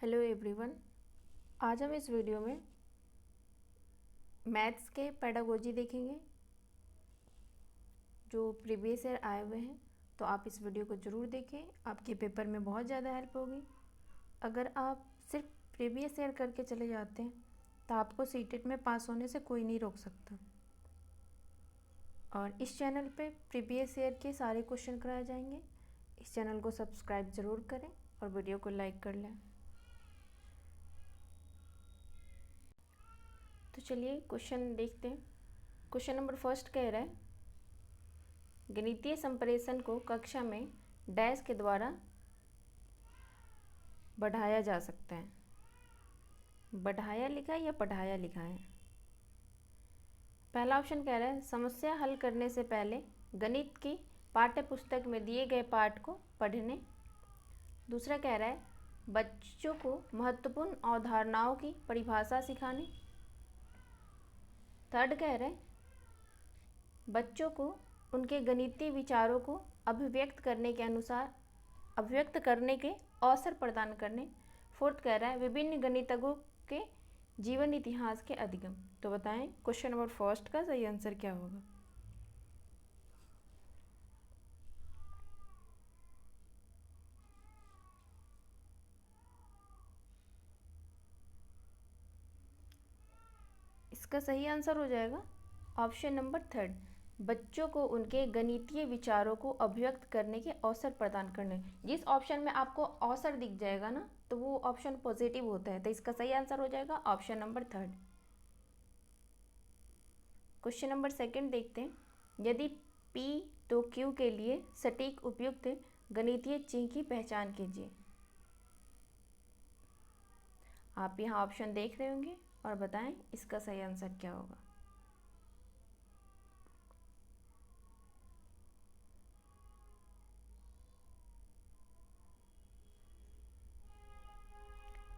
Hello everyone. आज हम इस वीडियो में मैथ्स के पेडागोजी देखेंगे जो प्रीवियस ईयर आए हुए हैं। तो आप इस वीडियो को ज़रूर देखें, आपके पेपर में बहुत ज़्यादा हेल्प होगी। अगर आप सिर्फ प्रीवियस ईयर करके चले जाते हैं तो आपको सीटेट में पास होने से कोई नहीं रोक सकता। और इस चैनल पे प्रीवियस ईयर के सारे क्वेश्चन कराए जाएंगे। इस चैनल को सब्सक्राइब ज़रूर करें और वीडियो को लाइक कर लें। तो चलिए क्वेश्चन देखते हैं। क्वेश्चन नंबर फर्स्ट कह रहा है, गणितीय संप्रेषण को कक्षा में डैश के द्वारा बढ़ाया जा सकता है। बढ़ाया लिखा है या पढ़ाया लिखा है? पहला ऑप्शन कह रहा है, समस्या हल करने से पहले गणित की पाठ्य पुस्तक में दिए गए पाठ को पढ़ने। दूसरा कह रहा है, बच्चों को महत्वपूर्ण अवधारणाओं की परिभाषा सिखाने। थर्ड कह रहे हैं, बच्चों को उनके गणितीय विचारों को अभिव्यक्त करने के अवसर प्रदान करने। फोर्थ कह रहा है, विभिन्न गणितज्ञों के जीवन इतिहास के अधिगम। तो बताएं क्वेश्चन नंबर फर्स्ट का सही आंसर क्या होगा? इसका सही आंसर हो जाएगा ऑप्शन नंबर थर्ड, बच्चों को उनके गणितीय विचारों को अभिव्यक्त करने के अवसर प्रदान करने। जिस ऑप्शन में आपको अवसर दिख जाएगा ना, तो वो ऑप्शन पॉजिटिव होता है। तो इसका सही आंसर हो जाएगा option number third. Question number second देखते हैं, यदि P तो Q के लिए सटीक उपयुक्त गणितीय चिन्ह की पहचान कीजिए। आप यहाँ ऑप्शन देख रहे होंगे और बताएं इसका सही आंसर क्या होगा।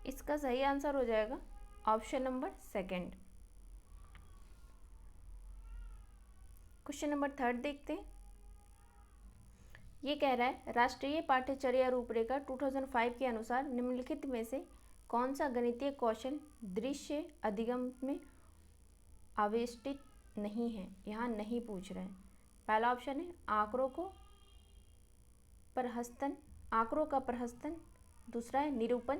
इसका सही आंसर हो जाएगा option number second. Question number third देखते हैं। ये कह रहा है, राष्ट्रीय पाठ्यचर्या रूपरेखा 2005 के अनुसार निम्नलिखित में से कौन सा गणितीय कौशल दृश्य अधिगम में आवेष्टित नहीं है? यहाँ नहीं पूछ रहे हैं। पहला ऑप्शन है आंकड़ों का प्रहस्तन। दूसरा है निरूपण।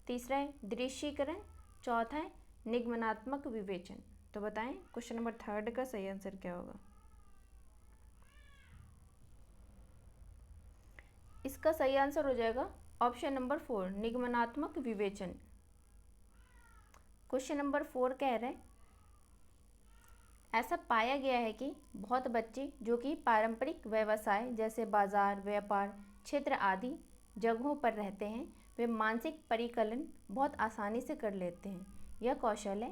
तीसरा है दृश्यीकरण। चौथा है निगमनात्मक विवेचन। तो बताएं क्वेश्चन नंबर थर्ड का सही आंसर क्या होगा? इसका सही आंसर हो जाएगा ऑप्शन नंबर 4, निगमनात्मक विवेचन। क्वेश्चन नंबर 4 कह रहे हैं, ऐसा पाया गया है कि बहुत बच्चे जो कि पारंपरिक व्यवसाय जैसे बाजार, व्यापार क्षेत्र आदि जगहों पर रहते हैं, वे मानसिक परिकलन बहुत आसानी से कर लेते हैं। यह कौशल है,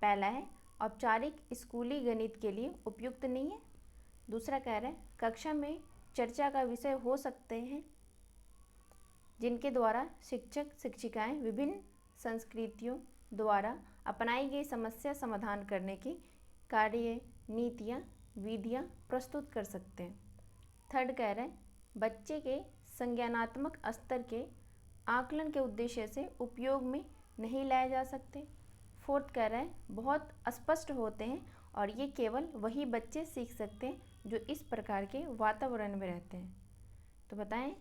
पहला है औपचारिक स्कूली गणित के लिए उपयुक्त नहीं है। दूसरा कह रहे हैं, कक्षा में चर्चा का विषय हो सकते हैं जिनके द्वारा शिक्षक शिक्षिकाएं विभिन्न संस्कृतियों द्वारा अपनाई गई समस्या समाधान करने की कार्य नीतियाँ विधियाँ प्रस्तुत कर सकते हैं। थर्ड कह रहे हैं, बच्चे के संज्ञानात्मक स्तर के आकलन के उद्देश्य से उपयोग में नहीं लाए जा सकते। फोर्थ कह रहे हैं, बहुत अस्पष्ट होते हैं और ये केवल वही बच्चे सीख सकते हैं जो इस प्रकार के वातावरण में रहते हैं। तो बताएं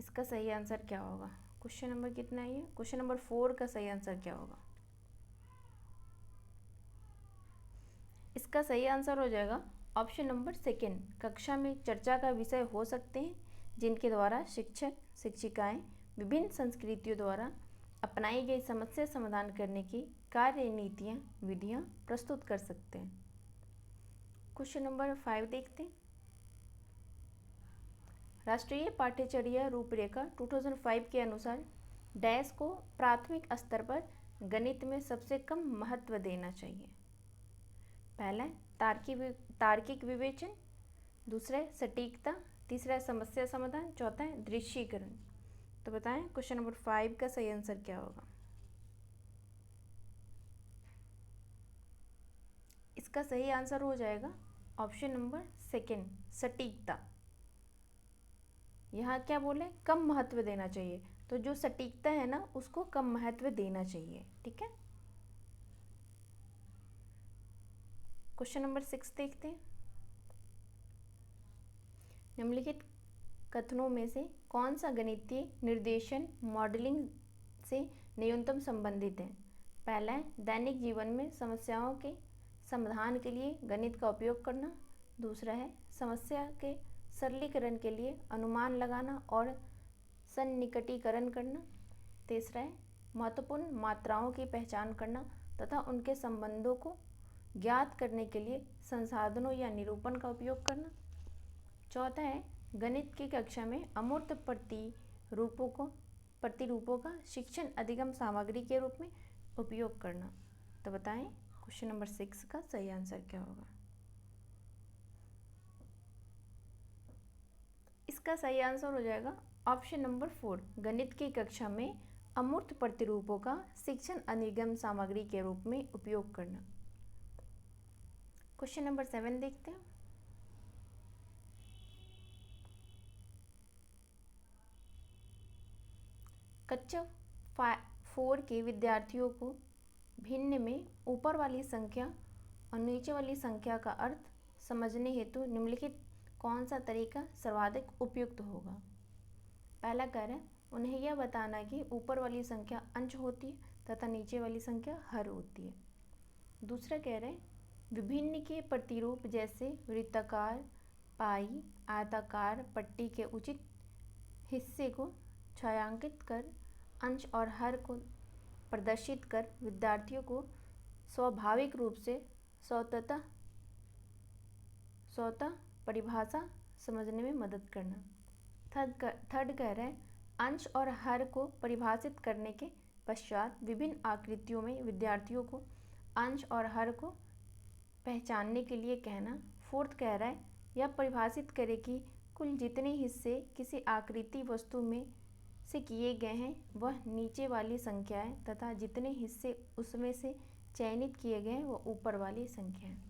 इसका सही आंसर क्या होगा? क्वेश्चन नंबर कितना है ये? क्वेश्चन नंबर 4 का सही आंसर क्या होगा? इसका सही आंसर हो जाएगा ऑप्शन नंबर सेकंड, कक्षा में चर्चा का विषय हो सकते हैं जिनके द्वारा शिक्षक शिक्षिकाएं विभिन्न संस्कृतियों द्वारा अपनाई गई समस्या समाधान करने की कार्य नीतियाँ विधियाँ प्रस्तुत कर सकते हैं। क्वेश्चन नंबर 5 देखते हैं। राष्ट्रीय पाठ्यचर्या रूपरेखा 2005 के अनुसार डैश को प्राथमिक स्तर पर गणित में सबसे कम महत्व देना चाहिए। पहला है तार्किक विवेचन। दूसरा है सटीकता। तीसरा है समस्या समाधान। चौथा है दृश्यीकरण। तो बताएं क्वेश्चन नंबर 5 का सही आंसर क्या होगा? इसका सही आंसर हो जाएगा ऑप्शन नंबर सेकंड, सटीकता। यहाँ क्या बोले? कम महत्व देना चाहिए। तो जो सटीकता है ना उसको कम महत्व देना चाहिए। ठीक है, क्वेश्चन नंबर 6 देखते हैं। निम्नलिखित कथनों में से कौन सा गणितीय निर्देशन मॉडलिंग से न्यूनतम संबंधित है? पहला है दैनिक जीवन में समस्याओं के समाधान के लिए गणित का उपयोग करना। दूसरा है समस्या के सरलीकरण के लिए अनुमान लगाना और सन्निकटीकरण करना। तीसरा है महत्वपूर्ण मात्राओं की पहचान करना तथा उनके संबंधों को ज्ञात करने के लिए संसाधनों या निरूपण का उपयोग करना। चौथा है गणित की कक्षा में अमूर्त प्रतिरूपों का शिक्षण अधिगम सामग्री के रूप में उपयोग करना। तो बताएं क्वेश्चन नंबर 6 का सही आंसर क्या होगा? इसका सही आंसर हो जाएगा ऑप्शन नंबर 4, गणित की कक्षा में अमूर्त प्रतिरूपों का शिक्षण अधिगम सामग्री के रूप में उपयोग करना। क्वेश्चन नंबर 7 देखते हैं। कक्षा 4 के विद्यार्थियों को भिन्न में ऊपर वाली संख्या और नीचे वाली संख्या का अर्थ समझने हेतु निम्नलिखित कौन सा तरीका सर्वाधिक उपयुक्त होगा? पहला कार्य उन्हें यह बताना कि ऊपर वाली संख्या अंश होती है तथा नीचे वाली संख्या हर होती है। दूसरा कह रहे हैं विभिन्न के प्रतिरूप जैसे वृत्ताकार, पाई, आयताकार पट्टी के उचित हिस्से को छायांकित कर अंश और हर को प्रदर्शित कर विद्यार्थियों को स्वाभाविक रूप से स्वतः परिभाषा समझने में मदद करना। थर्ड कह रहे हैं अंश और हर को परिभाषित करने के पश्चात विभिन्न आकृतियों में विद्यार्थियों को अंश और हर को पहचानने के लिए कहना। फोर्थ कह रहा है यह परिभाषित करे कि कुल जितने हिस्से किसी आकृति वस्तु में से किए गए हैं वह नीचे वाली संख्या है तथा जितने हिस्से उसमें से चयनित किए गए हैं वह ऊपर वाली संख्या है।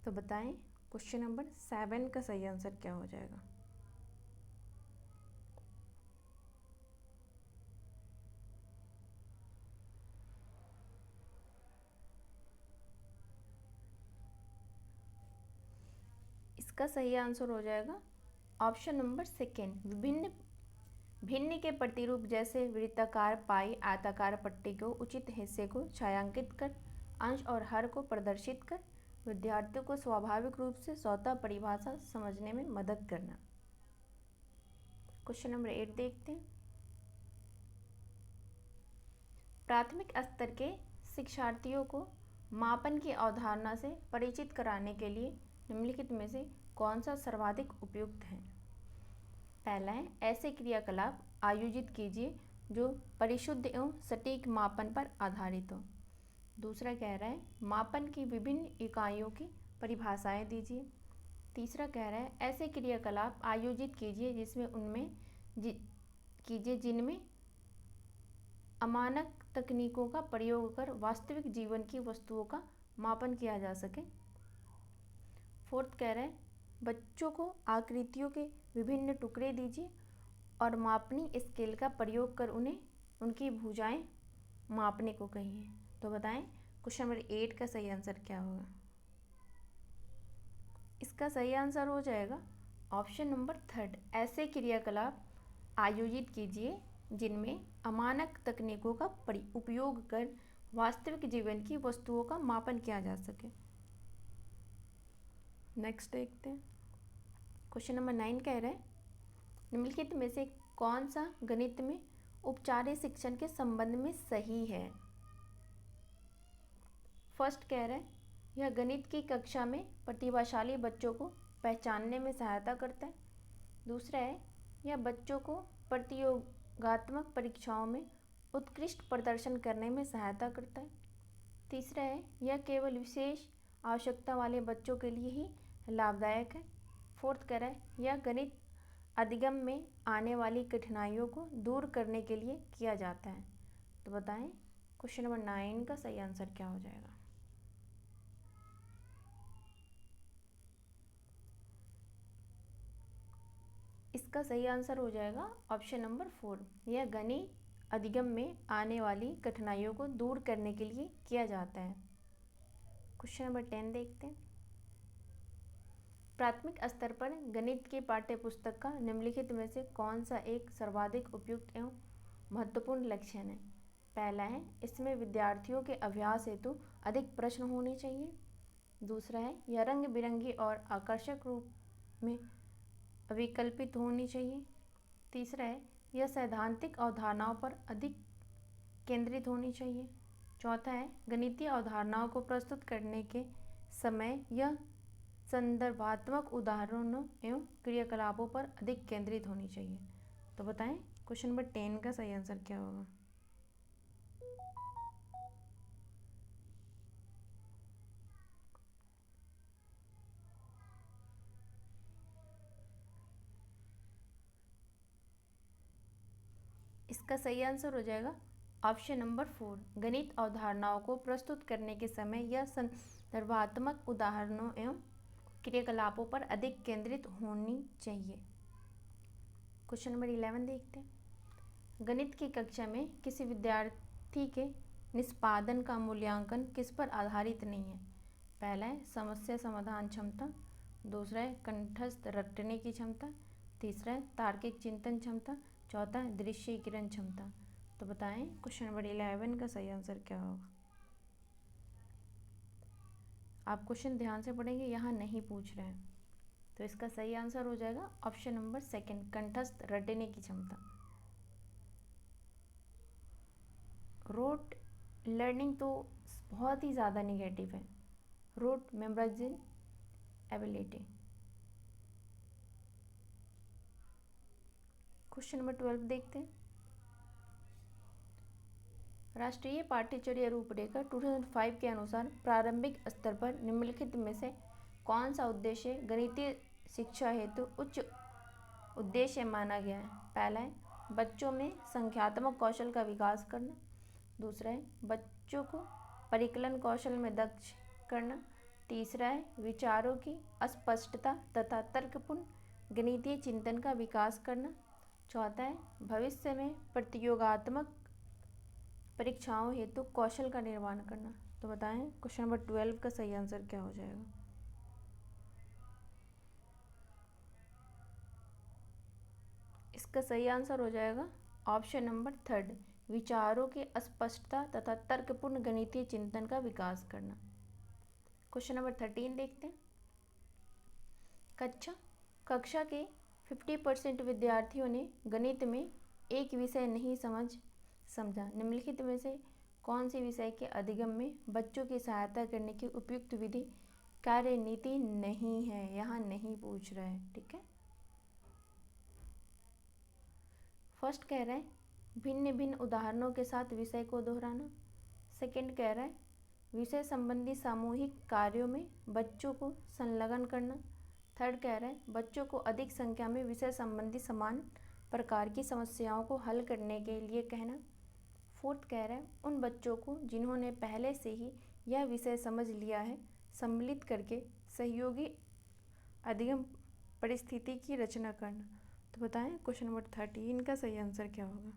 तो बताएं क्वेश्चन नंबर 7 का सही आंसर क्या हो जाएगा? इसका सही आंसर हो जाएगा ऑप्शन नंबर 2, भिन्न के प्रतिरूप जैसे वृत्ताकार, पाई, आयताकार पट्टी को उचित हिस्से को छायांकित कर अंश और हर को प्रदर्शित कर विद्यार्थियों को स्वाभाविक रूप से स्वतः परिभाषा समझने में मदद करना। क्वेश्चन नंबर 8 देखते हैं। प्राथमिक स्तर के शिक्षार्थियों को मापन की अवधारणा से परिचित कराने के लिए निम्नलिखित में से कौन सा सर्वाधिक उपयुक्त है? पहला है ऐसे क्रियाकलाप आयोजित कीजिए जो परिशुद्ध एवं सटीक मापन पर आधारित हो। दूसरा कह रहा है मापन की विभिन्न इकाइयों की परिभाषाएं दीजिए। तीसरा कह रहा है ऐसे क्रियाकलाप आयोजित कीजिए जिनमें अमानक तकनीकों का प्रयोग कर वास्तविक जीवन की वस्तुओं का मापन किया जा सके। फोर्थ कह रहा है बच्चों को आकृतियों के विभिन्न टुकड़े दीजिए और मापनी स्केल का प्रयोग कर उन्हें उनकी भुजाएं मापने को कहिए। तो बताएं क्वेश्चन नंबर 8 का सही आंसर क्या होगा? इसका सही आंसर हो जाएगा ऑप्शन नंबर 3, ऐसे क्रियाकलाप आयोजित कीजिए जिनमें अमानक तकनीकों का उपयोग कर वास्तविक जीवन की वस्तुओं का मापन किया जा सके। नेक्स्ट देखते हैं। क्वेश्चन नंबर 9 कह रहे हैं निम्नलिखित में से कौन सा गणित में औपचारिक शिक्षण के संबंध में सही है? फर्स्ट कह रहे हैं यह गणित की कक्षा में प्रतिभाशाली बच्चों को पहचानने में सहायता करता है। दूसरा है यह बच्चों को प्रतियोगात्मक परीक्षाओं में उत्कृष्ट प्रदर्शन करने में सहायता करता है। तीसरा है यह केवल विशेष आवश्यकता वाले बच्चों के लिए ही लाभदायक है। फोर्थ कह रहा है यह गणित अधिगम में आने वाली कठिनाइयों को दूर करने के लिए किया जाता है। तो बताएं क्वेश्चन नंबर 9 का सही आंसर क्या हो जाएगा? इसका सही आंसर हो जाएगा ऑप्शन नंबर 4। यह गणित अधिगम में आने वाली कठिनाइयों को दूर करने के लिए किया जाता है। क्वेश्चन नंबर 10 देखते हैं। प्राथमिक स्तर पर गणित के पाठ्य पुस्तक का निम्नलिखित में से कौन सा एक सर्वाधिक उपयुक्त एवं महत्वपूर्ण लक्षण है? पहला है, इसमें विद्यार्थियों के अभ्यास हेतु अधिक प्रश्न होने चाहिए। दूसरा है, यह रंग बिरंगी और आकर्षक रूप में अविकल्पित होनी चाहिए। तीसरा है, यह सैद्धांतिक अवधारणाओं पर अधिक केंद्रित होनी चाहिए। चौथा है, गणितीय अवधारणाओं को प्रस्तुत करने के समय यह संदर्भात्मक उदाहरणों एवं क्रियाकलापों पर अधिक केंद्रित होनी चाहिए। तो बताएं क्वेश्चन नंबर 10 का सही आंसर क्या होगा? इसका सही आंसर हो जाएगा ऑप्शन नंबर 4। गणित अवधारणाओं को प्रस्तुत करने के समय यह संदर्भात्मक उदाहरणों एवं क्रियाकलापों पर अधिक केंद्रित होनी चाहिए। क्वेश्चन नंबर 11 देखते हैं। गणित की कक्षा में किसी विद्यार्थी के निष्पादन का मूल्यांकन किस पर आधारित नहीं है? पहला है, समस्या समाधान क्षमता। दूसरा है, कंठस्थ रटने की क्षमता। तीसरा है, तार्किक चिंतन क्षमता। चौथा है, दृश्यीकरण क्षमता। तो बताएं क्वेश्चन नंबर 11 का सही आंसर क्या होगा? आप क्वेश्चन ध्यान से पढ़ेंगे, यहाँ नहीं पूछ रहे हैं। तो इसका सही आंसर हो जाएगा ऑप्शन नंबर 2, कंठस्थ रटने की क्षमता। रोट लर्निंग तो बहुत ही ज़्यादा निगेटिव है। Rote memorising ability. Question number 12 देखते हैं। राष्ट्रीय पाठ्यचर्या रूपरेखा 2005 के अनुसार प्रारंभिक स्तर पर निम्नलिखित में से कौन सा उद्देश्य गणितीय शिक्षा हेतु उच्च उद्देश्य माना गया है? पहला है, बच्चों में संख्यात्मक कौशल का विकास करना। दूसरा है, बच्चों को परिकलन कौशल में दक्ष करना। तीसरा है, विचारों की अस्पष्टता तथा तर्कपूर्ण गणितीय चिंतन का विकास करना। चौथा है, भविष्य में प्रतियोगात्मक परीक्षाओं हेतु कौशल का निर्माण करना। तो बताएं क्वेश्चन नंबर 12 का सही आंसर क्या हो जाएगा? इसका सही आंसर हो जाएगा ऑप्शन नंबर 3, विचारों की अस्पष्टता तथा तर्कपूर्ण गणितीय चिंतन का विकास करना। क्वेश्चन नंबर 13 देखते हैं। कक्षा के 50% विद्यार्थियों ने गणित में एक विषय नहीं समझा। निम्नलिखित में से कौन सी विषय के अधिगम में बच्चों की सहायता करने की उपयुक्त विधि कार्यनीति नहीं है? यहाँ नहीं पूछ रहा है, ठीक है। फर्स्ट कह रहा है, भिन्न भिन्न उदाहरणों के साथ विषय को दोहराना। सेकंड कह रहा है, विषय संबंधी सामूहिक कार्यों में बच्चों को संलग्न करना। थर्ड कह रहा है, बच्चों को अधिक संख्या में विषय संबंधी समान प्रकार की समस्याओं को हल करने के लिए कहना। फोर्थ कह रहा है, उन बच्चों को जिन्होंने पहले से ही यह विषय समझ लिया है सम्मिलित करके सहयोगी अधिगम परिस्थिति की रचना करना। तो बताएं क्वेश्चन नंबर 13 का सही आंसर क्या होगा?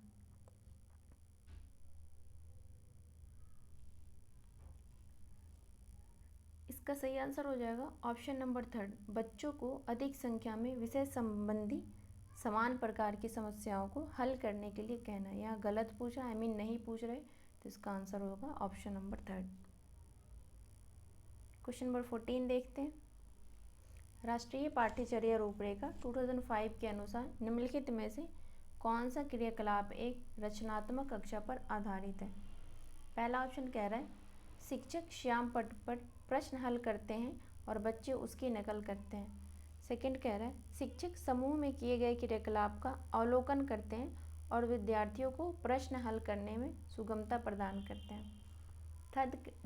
इसका सही आंसर हो जाएगा ऑप्शन नंबर 3, बच्चों को अधिक संख्या में विषय संबंधी समान प्रकार की समस्याओं को हल करने के लिए कहना। यहाँ गलत पूछा, नहीं पूछ रहे, तो इसका आंसर होगा ऑप्शन नंबर 3। क्वेश्चन नंबर 14 देखते हैं। राष्ट्रीय पाठ्यचर्या रूपरेखा 2005 के अनुसार निम्नलिखित में से कौन सा क्रियाकलाप एक रचनात्मक कक्षा पर आधारित है? पहला ऑप्शन कह रहा है, शिक्षक श्याम पट पर प्रश्न हल करते हैं और बच्चे उसकी नकल करते हैं। सेकंड कह रहा है, शिक्षक समूह में किए गए क्रियाकलाप का अवलोकन करते हैं और विद्यार्थियों को प्रश्न हल करने में सुगमता प्रदान करते हैं।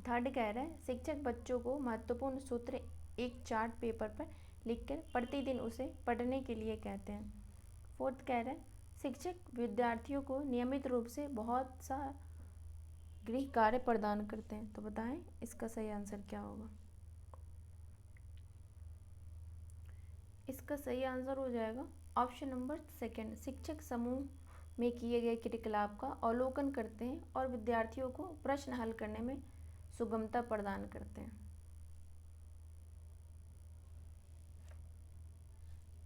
थर्ड कह रहा है, शिक्षक बच्चों को महत्वपूर्ण सूत्र एक चार्ट पेपर पर लिखकर प्रतिदिन उसे पढ़ने के लिए कहते हैं। फोर्थ कह रहा है, शिक्षक विद्यार्थियों को नियमित रूप से बहुत सा गृह कार्य प्रदान करते हैं। तो बताएं इसका सही आंसर क्या होगा? इसका सही आंसर हो जाएगा ऑप्शन नंबर सेकंड, शिक्षक समूह में किए गए क्रियाकलाप का अवलोकन करते हैं और विद्यार्थियों को प्रश्न हल करने में सुगमता प्रदान करते हैं।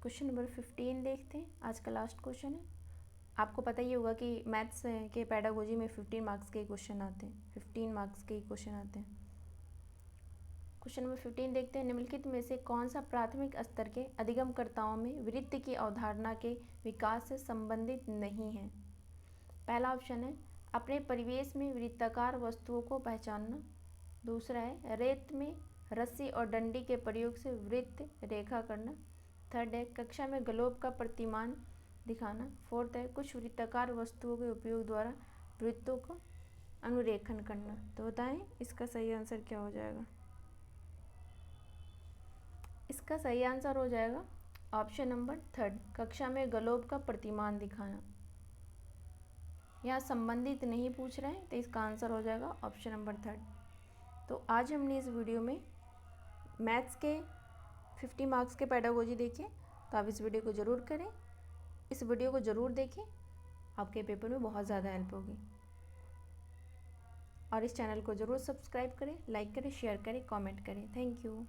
क्वेश्चन नंबर 15 देखते हैं, आज का लास्ट क्वेश्चन है। आपको पता ही होगा कि मैथ्स के पेडागोजी में 15 मार्क्स के क्वेश्चन आते हैं, 15 मार्क्स के क्वेश्चन आते हैं। क्वेश्चन नंबर 15 देखते हैं, निम्नलिखित में से कौन सा प्राथमिक स्तर के अधिगमकर्ताओं में वृत्ति की अवधारणा के विकास से संबंधित नहीं है। पहला ऑप्शन है अपने परिवेश में वृत्ताकार वस्तुओं को पहचानना। दूसरा है रेत में रस्सी और डंडी के प्रयोग से वृत्त रेखा करना। थर्ड है कक्षा में ग्लोब का प्रतिमान दिखाना। फोर्थ है कुछ वृत्ताकार वस्तुओं के उपयोग द्वारा वृत्तों का अनुरेखण करना। तो बताएं इसका सही आंसर क्या हो जाएगा। इसका सही आंसर हो जाएगा ऑप्शन नंबर थर्ड, कक्षा में ग्लोब का प्रतिमान दिखाना। यहाँ संबंधित नहीं पूछ रहे हैं तो इसका आंसर हो जाएगा ऑप्शन नंबर थर्ड। तो आज हमने इस वीडियो में मैथ्स के 50 मार्क्स के पेडागोजी देखे, तो आप इस वीडियो को ज़रूर करें, इस वीडियो को ज़रूर देखें, आपके पेपर में बहुत ज़्यादा हेल्प होगी। और इस चैनल को ज़रूर सब्सक्राइब करें, लाइक करें, शेयर करें, कमेंट करें। Thank you.